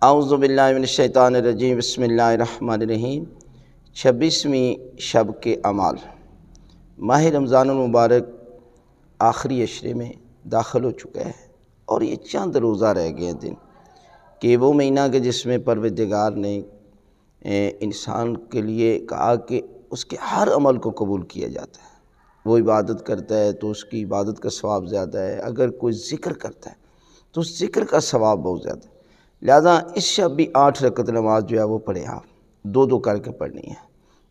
اعوذ باللہ من الشیطان الرجیم، بسم اللہ الرحمن الرحیم۔ 26ویں شب کے اعمال۔ ماہ رمضان المبارک آخری عشرے میں داخل ہو چکا ہے اور یہ چند روزہ رہ گئے دن کہ وہ مہینہ کہ جس میں پروردگار نے انسان کے لیے کہا کہ اس کے ہر عمل کو قبول کیا جاتا ہے۔ وہ عبادت کرتا ہے تو اس کی عبادت کا ثواب زیادہ ہے، اگر کوئی ذکر کرتا ہے تو اس ذکر کا ثواب بہت زیادہ ہے۔ لہذا اس شب بھی 8 رکعت نماز جو ہے وہ پڑھیں، آپ 2 کر کے پڑھنی ہے۔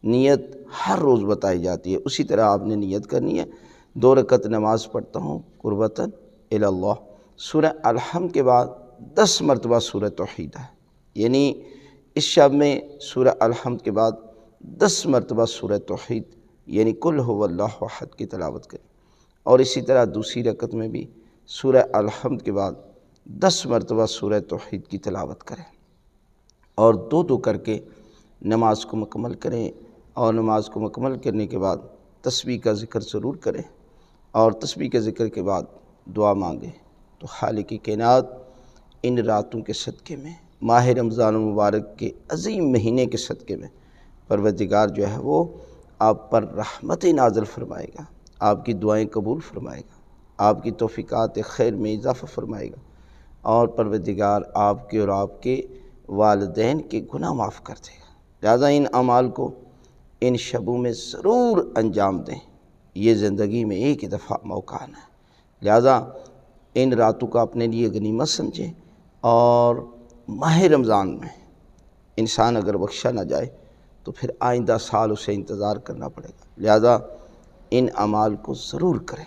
نیت ہر روز بتائی جاتی ہے، اسی طرح آپ نے نیت کرنی ہے۔ 2 رکعت نماز پڑھتا ہوں قربتاً الی اللہ۔ سورہ الحمد کے بعد 10 مرتبہ سورہ توحید ہے، یعنی اس شب میں سورہ الحمد کے بعد 10 مرتبہ سورہ توحید یعنی قل هو اللہ احد کی تلاوت کریں، اور اسی طرح دوسری رکعت میں بھی سورہ الحمد کے بعد 10 مرتبہ سورہ توحید کی تلاوت کریں اور 2 کر کے نماز کو مکمل کریں، اور نماز کو مکمل کرنے کے بعد تسبیح کا ذکر ضرور کریں، اور تسبیح کے ذکر کے بعد دعا مانگیں تو خالق کائنات ان راتوں کے صدقے میں، ماہ رمضان المبارک کے عظیم مہینے کے صدقے میں پروردگار جو ہے وہ آپ پر رحمت نازل فرمائے گا، آپ کی دعائیں قبول فرمائے گا، آپ کی توفیقات خیر میں اضافہ فرمائے گا، اور پروردگار آپ کے اور آپ کے والدین کے گناہ معاف کر دے گا۔ لہذا ان اعمال کو ان شبوں میں ضرور انجام دیں، یہ زندگی میں ایک ہی دفعہ موقع آنا ہے۔ لہذا ان راتوں کا اپنے لیے غنیمت سمجھیں، اور ماہ رمضان میں انسان اگر بخشا نہ جائے تو پھر آئندہ سال اسے انتظار کرنا پڑے گا۔ لہذا ان اعمال کو ضرور کریں۔